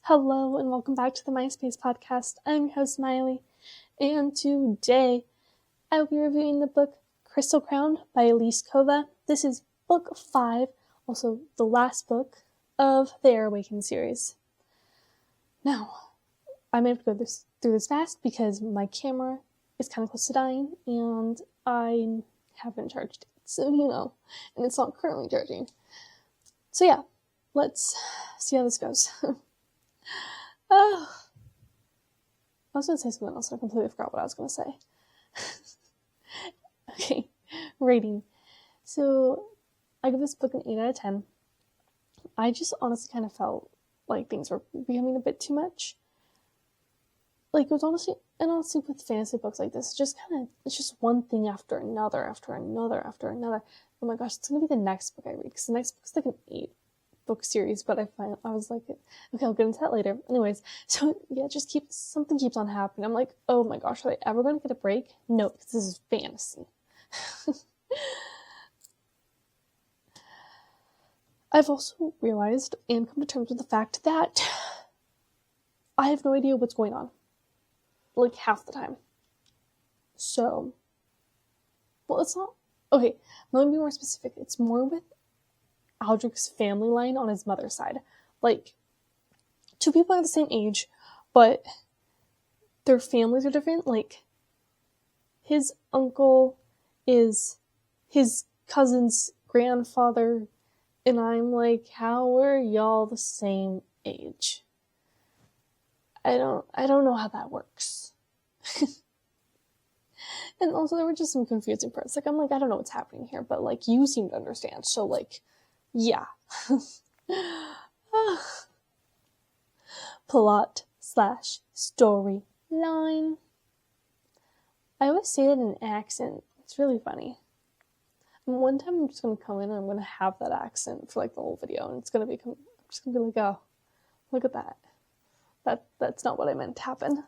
Hello and welcome back to the MySpace podcast. I'm your host Miley, and today I will be reviewing the book Crystal Crown by Elise Kova. This is book 5, also the last book of the Awakens series. Now, I may have to go through this fast because my camera is kind of close to dying and I haven't charged it, so and it's not currently charging. So yeah, let's see how this goes. I was going to say something else, and I completely forgot what I was going to say. Okay, rating. So, I give this book an 8 out of 10. I just honestly kind of felt like things were becoming a bit too much. Like, it was honestly with fantasy books like this, it's just one thing after another, after another, after another. Oh my gosh, it's going to be the next book I read, because the next book's like an 8-book series, but I was like, okay, I'll get into that later. Anyways, so yeah, something keeps on happening. I'm like, oh my gosh, are they ever going to get a break? No, because this is fantasy. I've also realized and come to terms with the fact that I have no idea what's going on, like half the time. So, well, it's not, okay, let me be more specific. It's more with Aldrich's family line on his mother's side. Like, two people are the same age, but their families are different. Like, his uncle is his cousin's grandfather, and I'm like, how are y'all the same age? I don't know how that works. And also there were just some confusing parts. Like, I'm like, I don't know what's happening here, but like, you seem to understand, so like, yeah. Plot/storyline. I always say it in an accent. It's really funny. And one time I'm just going to come in and I'm going to have that accent for like the whole video, and I'm just going to be like, oh, look at that. That's not what I meant to happen.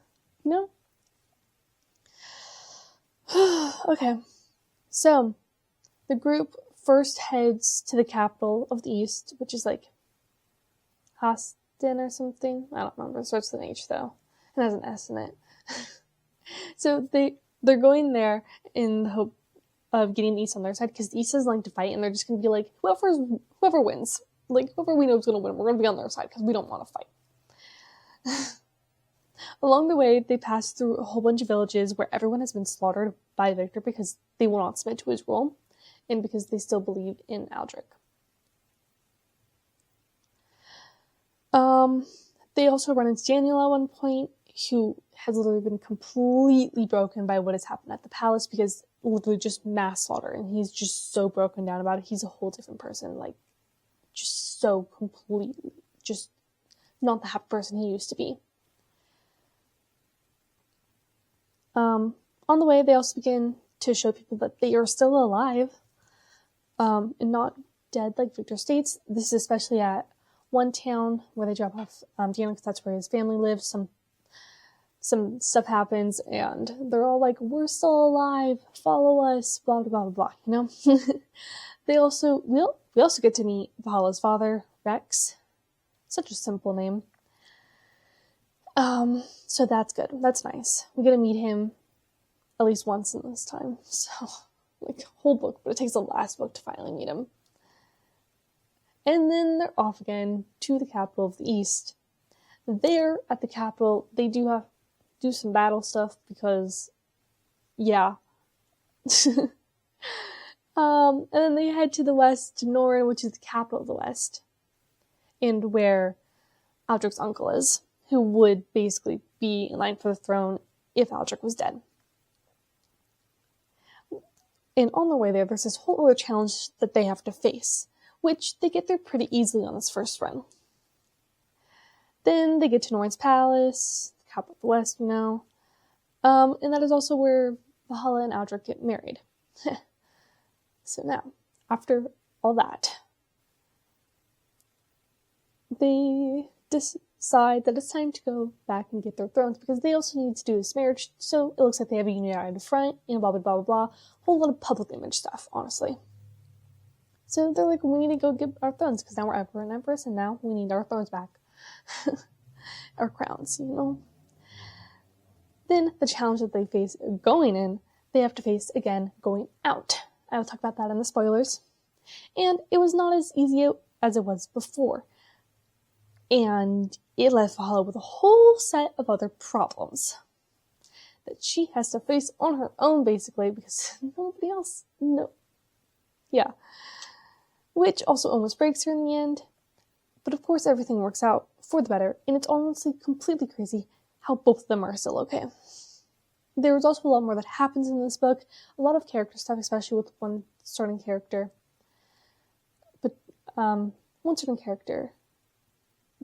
Okay. So, the group first heads to the capital of the East, which is like Hostin or something. I don't remember. It starts with an H though. It has an S in it. So they're going there in the hope of getting the East on their side, because the East is like to fight, and they're just going to be like, whoever wins. Like, whoever we know is going to win, we're going to be on their side because we don't want to fight. Along the way, they pass through a whole bunch of villages where everyone has been slaughtered by Victor because they will not submit to his rule, and because they still believe in Aldrich. They also run into Daniel at one point, who has literally been completely broken by what has happened at the palace, because literally just mass slaughter, and he's just so broken down about it. He's a whole different person, like, just so completely, just not the happy person he used to be. On the way, they also begin to show people that they are still alive, and not dead like Victor states. This is especially at one town where they drop off Daniel, because that's where his family lives. Some stuff happens, and they're all like, we're still alive, follow us, blah, blah, blah, blah, we also get to meet Valhalla's father, Rex. Such a simple name. So that's good. That's nice. We get to meet him at least once in this time. So, like, whole book, but it takes the last book to finally meet him. And then they're off again to the capital of the East. There, at the capital, they do some battle stuff because, yeah. And then they head to the west, to Norrin, which is the capital of the West, and where Aldrich's uncle is, who would basically be in line for the throne if Aldrich was dead. And on the way there's this whole other challenge that they have to face, which they get through pretty easily on this first run. Then they get to Norrin's palace, the capital of the West, and that is also where Valhalla and Aldrich get married. So now, after all that, they decide that it's time to go back and get their thrones, because they also need to do this marriage, so it looks like they have a united front, and blah, blah, blah, blah, blah. Whole lot of public image stuff, honestly. So they're like, we need to go get our thrones, because now we're emperor and empress, and now we need our thrones back. our crowns, you know? Then the challenge that they face going in, they have to face again going out. I will talk about that in the spoilers. And it was not as easy as it was before. And it left Valhalla with a whole set of other problems that she has to face on her own, basically, because nobody else, no. Yeah. Which also almost breaks her in the end. But of course, everything works out for the better, and it's honestly completely crazy how both of them are still okay. There was also a lot more that happens in this book, a lot of character stuff, especially with one certain character. But, one certain character.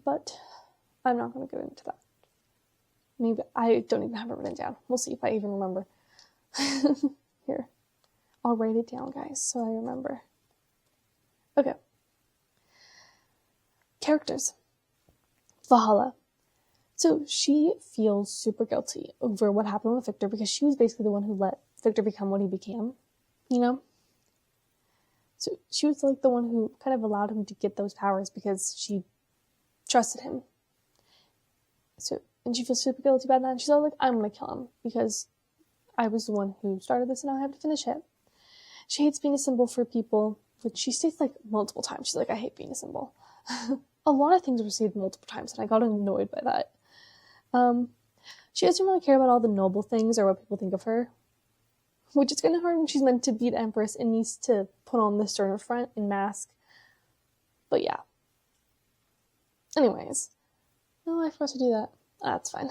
But I'm not going to get into that. Maybe I don't even have it written down. We'll see if I even remember. Here. I'll write it down, guys, so I remember. Okay. Characters. Valhalla. So she feels super guilty over what happened with Victor because she was basically the one who let Victor become what he became, you know? So she was like the one who kind of allowed him to get those powers because she trusted him. So, and she feels super guilty about that, and she's all like, I'm gonna kill him because I was the one who started this and now I have to finish it. She hates being a symbol for people, which she states like multiple times. She's like, I hate being a symbol. A lot of things were said multiple times, and I got annoyed by that. She doesn't really care about all the noble things or what people think of her, which is kind of hard when she's meant to be the Empress and needs to put on this sterner front and mask. But yeah. Anyways. Oh, I forgot to do that. That's fine.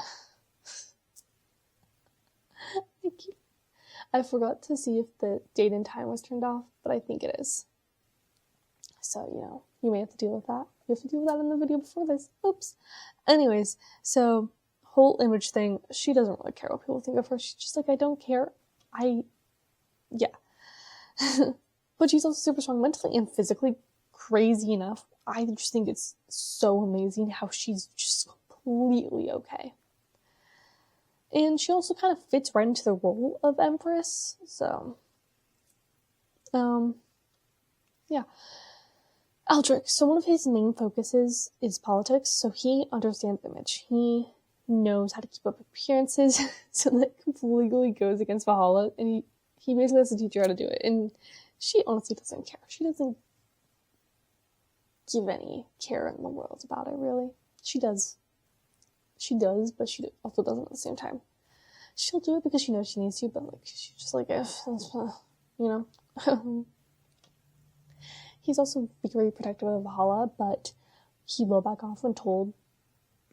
I forgot to see if the date and time was turned off, but I think it is. So, you know, you may have to deal with that. You have to deal with that in the video before this. Oops. Anyways, so, whole image thing, she doesn't really care what people think of her. She's just like, I don't care. Yeah. But she's also super strong mentally and physically, crazy enough. I just think it's so amazing how she's just completely okay. And she also kind of fits right into the role of Empress, so, yeah. Aldrich, so one of his main focuses is politics, so he understands image. He knows how to keep up appearances, so that completely goes against Valhalla, and he basically has to teach her how to do it, and she honestly doesn't care. She doesn't give any care in the world about it, really. She does, but she also doesn't at the same time. She'll do it because she knows she needs to, but like she's just like, you know. He's also very protective of Valhalla, but he will back off when told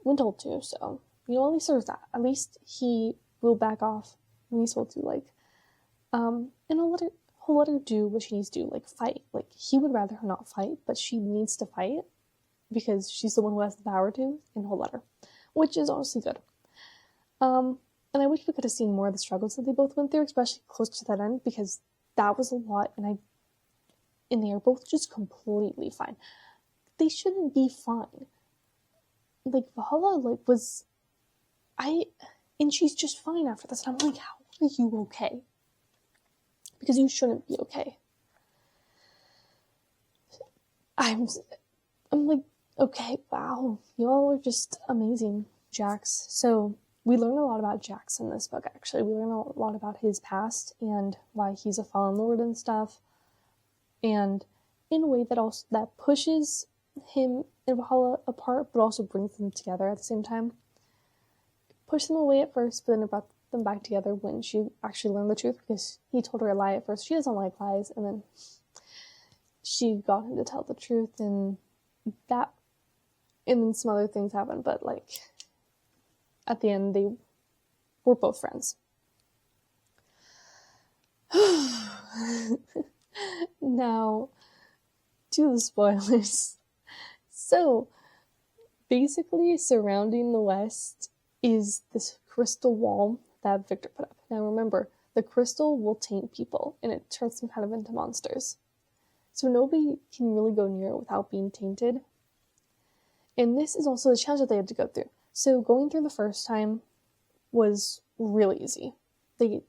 to. So, you know, at least there's that. At least he will back off when he's told to, like, and he'll let her do what she needs to do, like fight. Like, he would rather her not fight, but she needs to fight because she's the one who has the power to, and he'll let her, which is honestly good. And I wish we could have seen more of the struggles that they both went through, especially close to that end, because that was a lot, and they are both just completely fine. They shouldn't be fine. Like, Valhalla, like, and she's just fine after this, and I'm like, how are you okay? Because you shouldn't be okay. I'm like, okay, wow, y'all are just amazing. Jax. So, we learn a lot about Jax in this book, actually. We learn a lot about his past and why he's a fallen lord and stuff. And in a way that pushes him and Valhalla apart, but also brings them together at the same time. Pushed them away at first, but then it brought them back together when she actually learned the truth, because he told her a lie at first. She doesn't like lies, and then she got him to tell the truth, and then some other things happened, but like, at the end, they were both friends. Now, to the spoilers. So, basically, surrounding the West is this crystal wall that Victor put up. Now remember, the crystal will taint people, and it turns them kind of into monsters. So nobody can really go near it without being tainted. And this is also the challenge that they had to go through. So going through the first time was really easy. They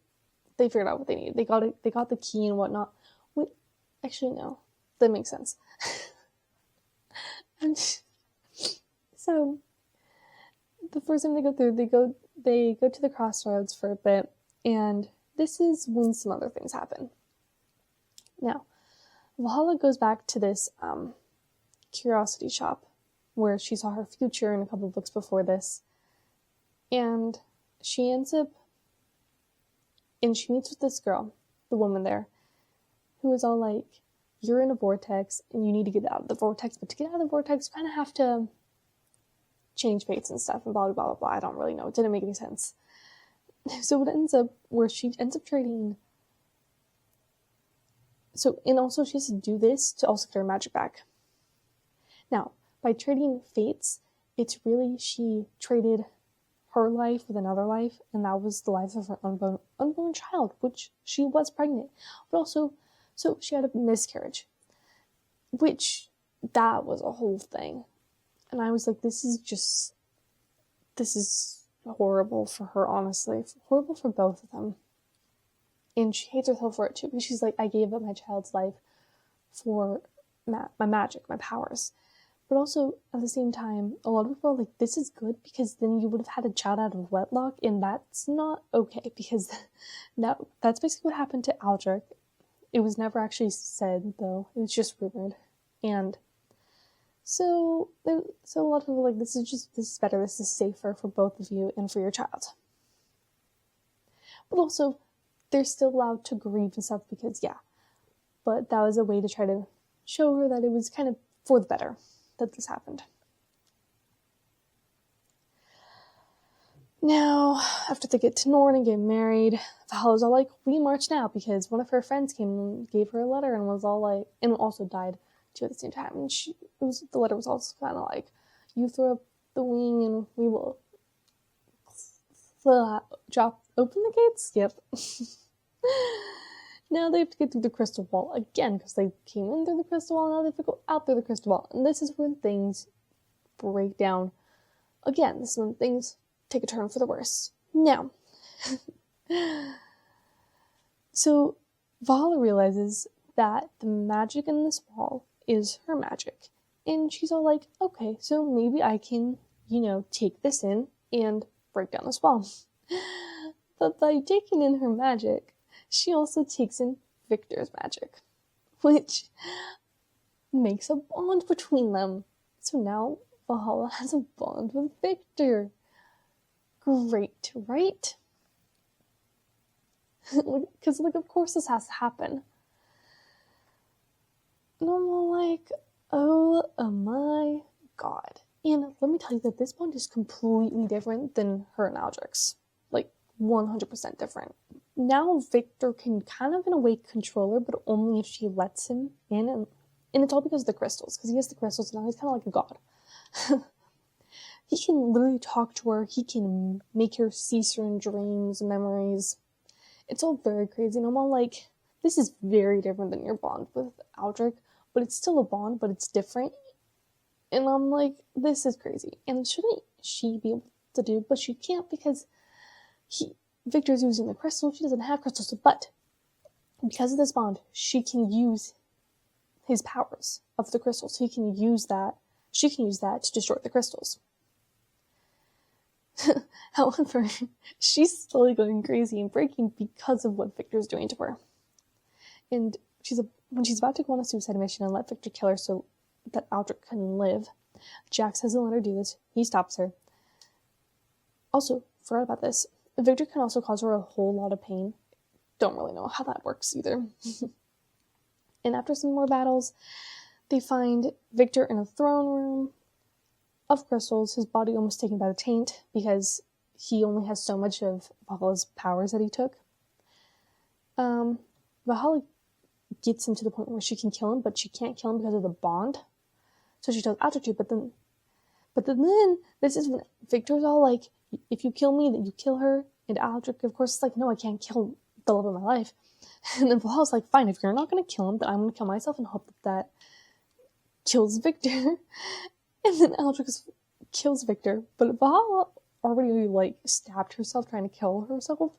figured out what they needed. They got the key and whatnot. Wait, actually no, that makes sense. And so the first time they go through, they go to the crossroads for a bit, and this is when some other things happen. Now, Valhalla goes back to this curiosity shop where she saw her future in a couple of books before this, and she meets with this girl, the woman there, who is all like, you're in a vortex and you need to get out of the vortex, but to get out of the vortex you kind of have to change fates and stuff and blah blah blah blah. I don't really know, it didn't make any sense. So it ends up where she ends up trading, and also she has to do this to also get her magic back. Now, by trading fates, it's really, she traded her life with another life, and that was the life of her unborn child, which she was pregnant. But also, so she had a miscarriage, which, that was a whole thing. And I was like, this is horrible for her, honestly. Horrible for both of them. And she hates herself for it too, because she's like, I gave up my child's life for my magic, my powers. But also, at the same time, a lot of people are like, this is good because then you would have had a child out of wedlock, and that's not okay, because that's basically what happened to Aldrich. It was never actually said, though. It was just rumored. And so a lot of people are like, this is better, this is safer for both of you and for your child. But also, they're still allowed to grieve and stuff because, yeah. But that was a way to try to show her that it was kind of for the better that this happened. Now, after they get to Norn and get married, Valhalla's all like, we march now, because one of her friends came and gave her a letter and was all like, and also died too at the same time. And the letter was also kind of like, you throw up the wing and we will drop open the gates? Yep. Now they have to get through the crystal wall again, because they came in through the crystal wall, and now they have to go out through the crystal wall. And this is when things break down. Again, this is when things take a turn for the worse. Now, so Valhalla realizes that the magic in this wall is her magic. And she's all like, okay, so maybe I can, take this in and break down this wall. But by taking in her magic, she also takes in Victor's magic, which makes a bond between them. So now Valhalla has a bond with Victor. Great, right? Because, of course this has to happen. And I'm all like, oh my god. And let me tell you that this bond is completely different than her and Aldrich's. 100% different. Now Victor can kind of, in a way, control her, but only if she lets him in. And it's all because of the crystals. Because he has the crystals, and now he's kind of like a god. He can literally talk to her. He can make her see certain dreams, memories. It's all very crazy. And I'm all like, this is very different than your bond with Aldrich. But it's still a bond, but it's different. And I'm like, this is crazy. And shouldn't she be able to do? But she can't, because Victor's using the crystal. She doesn't have crystals. But because of this bond, she can use his powers of the crystals. He can use that. She can use that to destroy the crystals. However, she's slowly going crazy and breaking because of what Victor's doing to her. And when she's about to go on a suicide mission and let Victor kill her so that Aldrich can live, Jax doesn't let her do this. He stops her. Also, forgot about this. Victor can also cause her a whole lot of pain. Don't really know how that works either. And after some more battles, they find Victor in a throne room of crystals, his body almost taken by the taint, because he only has so much of Valhalla's powers that he took. Valhalla gets him to the point where she can kill him, but she can't kill him because of the bond. So she tells Aldrich to, but then this is when Victor's all like, if you kill me, then you kill her. And Aldrich, of course, is like, no, I can't kill the love of my life. And then Valhalla's like, fine, if you're not going to kill him, then I'm going to kill myself and hope that kills Victor. And then Aldrich kills Victor, but Valhalla already, stabbed herself trying to kill herself.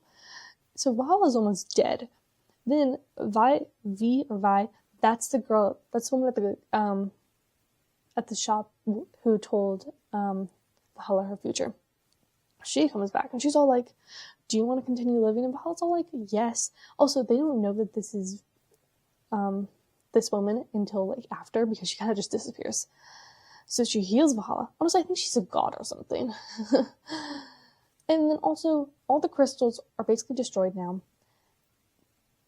So Valhalla's almost dead. Then Vi, that's the girl, that's the woman at the shop who told Valhalla her future. she comes back and she's all like, do you want to continue living? And Valhalla's all like, yes. Also, they don't know that this is this woman until like after, because she kind of just disappears. So she heals Valhalla. Honestly, I think she's a god or something. And then also, all the crystals are basically destroyed now.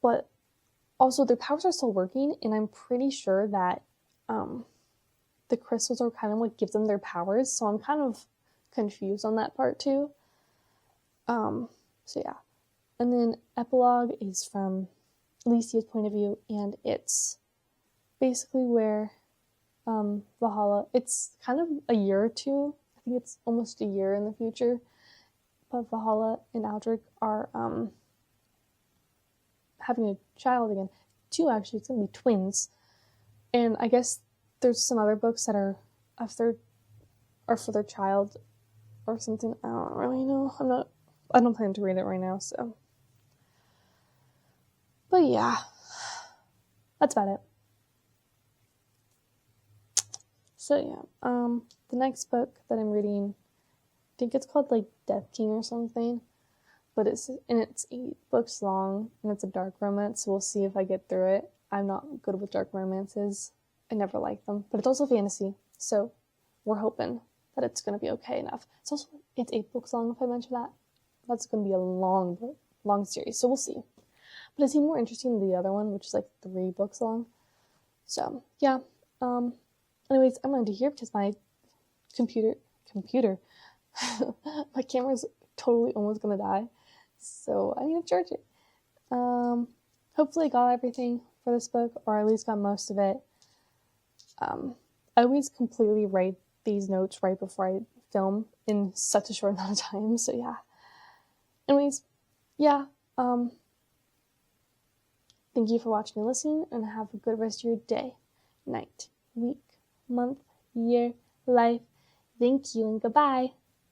But also, their powers are still working, and I'm pretty sure that the crystals are kind of what gives them their powers. So I'm kind of confused on that part too. So yeah. And then epilogue is from Elise's point of view, and it's basically where Valhalla, it's kind of a year or two, I think it's almost a year in the future, but Valhalla and Aldrich are having a child again. Two, actually, it's going to be twins. And I guess there's some other books that are for their child or something. I don't really know. I don't plan to read it right now, so. But yeah, that's about it. So yeah, the next book that I'm reading, I think it's called like Death King or something, but it's 8 books long, and it's a dark romance, so we'll see if I get through it. I'm not good with dark romances. I never like them, but it's also fantasy, so we're hoping that it's going to be okay enough. It's 8 books long, if I mention that. That's going to be a long series, so we'll see. But it seemed more interesting than the other one, which is like 3 books long. So, yeah. Anyways, I'm going to here because my computer, my camera's totally almost going to die. So, I need to charge it. Hopefully I got everything for this book, or at least got most of it. I always completely write these notes right before I film in such a short amount of time, so yeah. Anyways, yeah, thank you for watching and listening, and have a good rest of your day, night, week, month, year, life. Thank you, and goodbye.